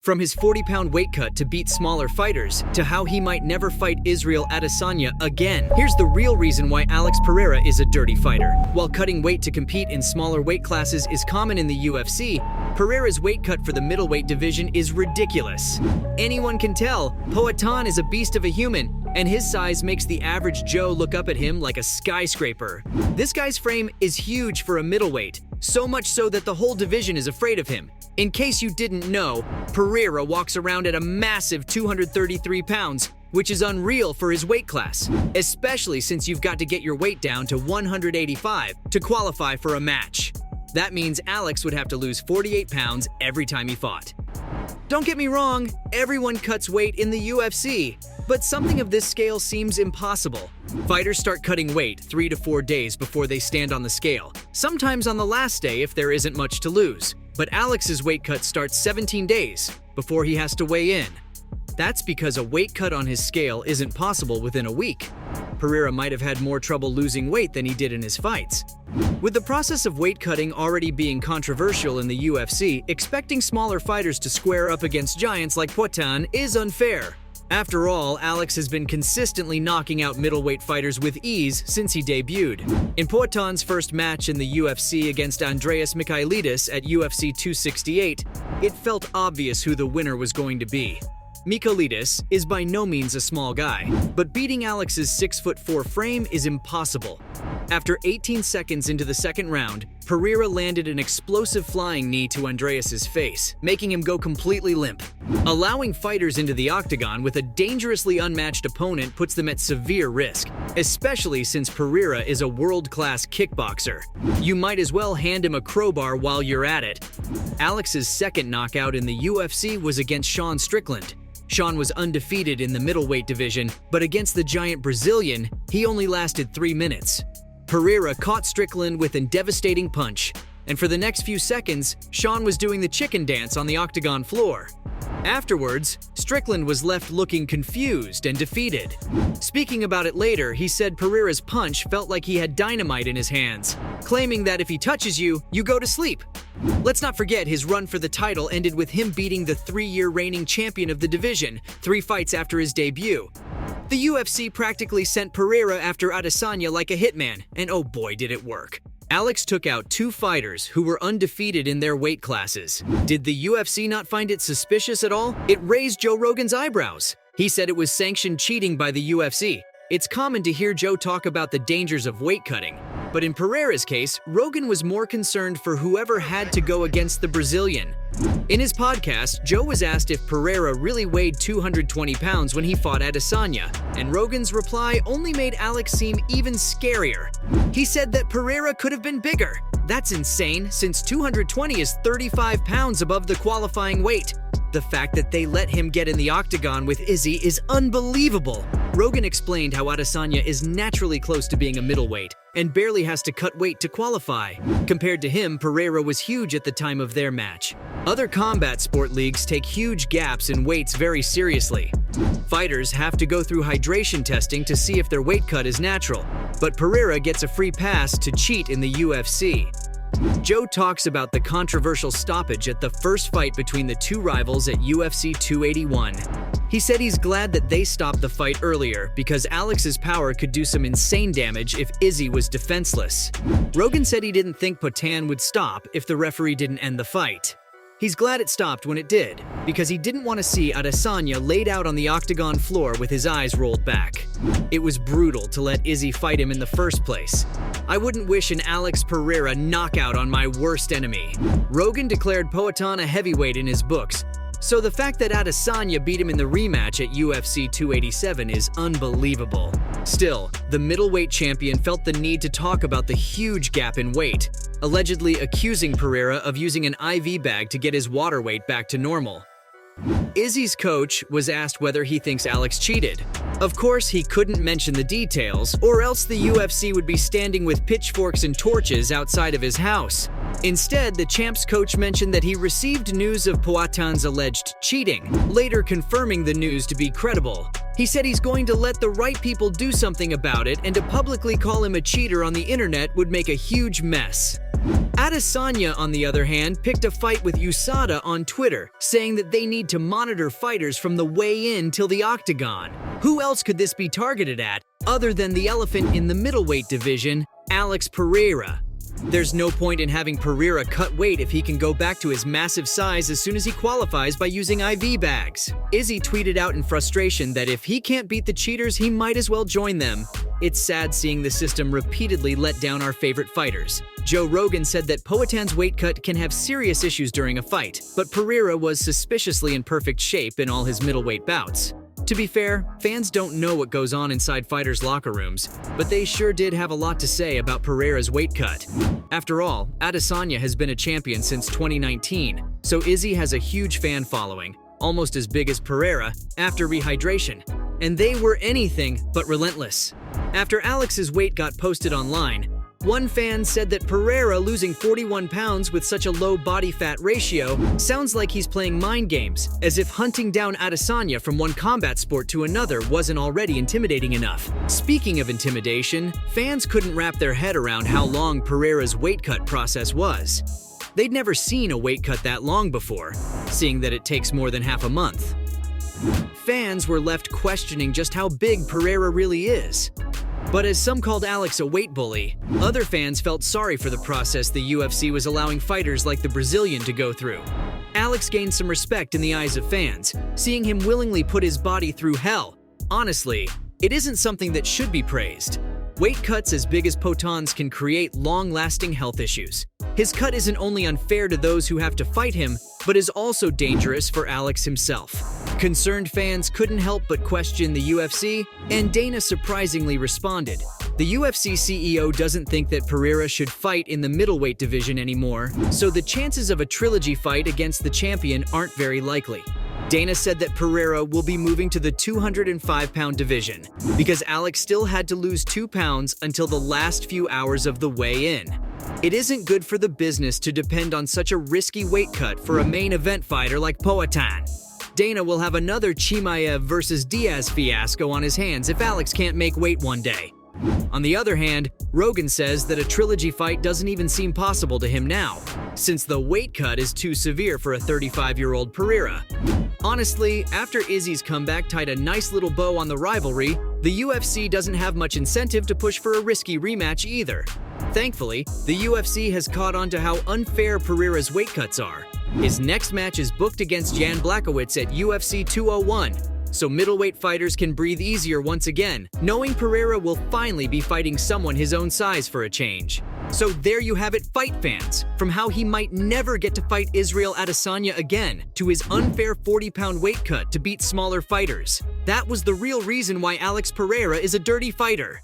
From his 40-pound weight cut to beat smaller fighters, to how he might never fight Israel Adesanya again. Here's the real reason why Alex Pereira is a dirty fighter. While cutting weight to compete in smaller weight classes is common in the UFC, Pereira's weight cut for the middleweight division is ridiculous. Anyone can tell, Poatan is a beast of a human, and his size makes the average Joe look up at him like a skyscraper. This guy's frame is huge for a middleweight, so much so that the whole division is afraid of him. In case you didn't know, Pereira walks around at a massive 233 pounds, which is unreal for his weight class, especially since you've got to get your weight down to 185 to qualify for a match. That means Alex would have to lose 48 pounds every time he fought. Don't get me wrong, everyone cuts weight in the UFC, but something of this scale seems impossible. Fighters start cutting weight 3 to 4 days before they stand on the scale, sometimes on the last day if there isn't much to lose. But Alex's weight cut starts 17 days before he has to weigh in. That's because a weight cut on his scale isn't possible within a week. Pereira might have had more trouble losing weight than he did in his fights. With the process of weight cutting already being controversial in the UFC, expecting smaller fighters to square up against giants like Poatan is unfair. After all, Alex has been consistently knocking out middleweight fighters with ease since he debuted. In Poatan's first match in the UFC against Andreas Michailidis at UFC 268, it felt obvious who the winner was going to be. Michailidis is by no means a small guy, but beating Alex's 6'4" frame is impossible. After 18 seconds into the second round, Pereira landed an explosive flying knee to Andreas's face, making him go completely limp. Allowing fighters into the octagon with a dangerously unmatched opponent puts them at severe risk, especially since Pereira is a world-class kickboxer. You might as well hand him a crowbar while you're at it. Alex's second knockout in the UFC was against Sean Strickland. Sean was undefeated in the middleweight division, but against the giant Brazilian, he only lasted 3 minutes. Pereira caught Strickland with a devastating punch, and for the next few seconds, Sean was doing the chicken dance on the octagon floor. Afterwards, Strickland was left looking confused and defeated. Speaking about it later, he said Pereira's punch felt like he had dynamite in his hands, claiming that if he touches you, you go to sleep. Let's not forget his run for the title ended with him beating the 3-year reigning champion of the division 3 fights after his debut. The UFC practically sent Pereira after Adesanya like a hitman, and oh boy did it work. Alex took out 2 fighters who were undefeated in their weight classes. Did the UFC not find it suspicious at all? It raised Joe Rogan's eyebrows. He said it was sanctioned cheating by the UFC. It's common to hear Joe talk about the dangers of weight cutting, but in Pereira's case, Rogan was more concerned for whoever had to go against the Brazilian. In his podcast, Joe was asked if Pereira really weighed 220 pounds when he fought Adesanya, and Rogan's reply only made Alex seem even scarier. He said that Pereira could have been bigger. That's insane, since 220 is 35 pounds above the qualifying weight. The fact that they let him get in the octagon with Izzy is unbelievable. Rogan explained how Adesanya is naturally close to being a middleweight and barely has to cut weight to qualify. Compared to him, Pereira was huge at the time of their match. Other combat sport leagues take huge gaps in weights very seriously. Fighters have to go through hydration testing to see if their weight cut is natural, but Pereira gets a free pass to cheat in the UFC. Joe talks about the controversial stoppage at the first fight between the 2 rivals at UFC 281. He said he's glad that they stopped the fight earlier because Alex's power could do some insane damage if Izzy was defenseless. Rogan said he didn't think Poatan would stop if the referee didn't end the fight. He's glad it stopped when it did, because he didn't want to see Adesanya laid out on the octagon floor with his eyes rolled back. It was brutal to let Izzy fight him in the first place. I wouldn't wish an Alex Pereira knockout on my worst enemy. Rogan declared Poatan a heavyweight in his books, so the fact that Adesanya beat him in the rematch at UFC 287 is unbelievable. Still, the middleweight champion felt the need to talk about the huge gap in weight, allegedly accusing Pereira of using an IV bag to get his water weight back to normal. Izzy's coach was asked whether he thinks Alex cheated. Of course, he couldn't mention the details, or else the UFC would be standing with pitchforks and torches outside of his house. Instead, the champ's coach mentioned that he received news of Poatan's alleged cheating, later confirming the news to be credible. He said he's going to let the right people do something about it, and to publicly call him a cheater on the internet would make a huge mess. Adesanya, on the other hand, picked a fight with USADA on Twitter, saying that they need to monitor fighters from the weigh-in till the octagon. Who else could this be targeted at, other than the elephant in the middleweight division, Alex Pereira? There's no point in having Pereira cut weight if he can go back to his massive size as soon as he qualifies by using IV bags. Izzy tweeted out in frustration that if he can't beat the cheaters, he might as well join them. It's sad seeing the system repeatedly let down our favorite fighters. Joe Rogan said that Poatan's weight cut can have serious issues during a fight, but Pereira was suspiciously in perfect shape in all his middleweight bouts. To be fair, fans don't know what goes on inside fighters' locker rooms, but they sure did have a lot to say about Pereira's weight cut. After all, Adesanya has been a champion since 2019, so Izzy has a huge fan following, almost as big as Pereira, after rehydration. And they were anything but relentless. After Alex's weight got posted online, one fan said that Pereira losing 41 pounds with such a low body fat ratio sounds like he's playing mind games, as if hunting down Adesanya from one combat sport to another wasn't already intimidating enough. Speaking of intimidation, fans couldn't wrap their head around how long Pereira's weight cut process was. They'd never seen a weight cut that long before, seeing that it takes more than half a month. Fans were left questioning just how big Pereira really is. But as some called Alex a weight bully, other fans felt sorry for the process the UFC was allowing fighters like the Brazilian to go through. Alex gained some respect in the eyes of fans, seeing him willingly put his body through hell. Honestly, it isn't something that should be praised. Weight cuts as big as Poatan's can create long-lasting health issues. His cut isn't only unfair to those who have to fight him, but is also dangerous for Alex himself. Concerned fans couldn't help but question the UFC, and Dana surprisingly responded. The UFC CEO doesn't think that Pereira should fight in the middleweight division anymore, so the chances of a trilogy fight against the champion aren't very likely. Dana said that Pereira will be moving to the 205-pound division, because Alex still had to lose 2 pounds until the last few hours of the weigh-in. It isn't good for the business to depend on such a risky weight cut for a main event fighter like Poatan. Dana will have another Chimaev versus Diaz fiasco on his hands if Alex can't make weight one day. On the other hand, Rogan says that a trilogy fight doesn't even seem possible to him now, since the weight cut is too severe for a 35-year-old Pereira. Honestly, after Izzy's comeback tied a nice little bow on the rivalry, the UFC doesn't have much incentive to push for a risky rematch either. Thankfully, the UFC has caught on to how unfair Pereira's weight cuts are. His next match is booked against Jan Blachowicz at UFC 201, so middleweight fighters can breathe easier once again, knowing Pereira will finally be fighting someone his own size for a change. So there you have it, fight fans, from how he might never get to fight Israel Adesanya again, to his unfair 40-pound weight cut to beat smaller fighters. That was the real reason why Alex Pereira is a dirty fighter.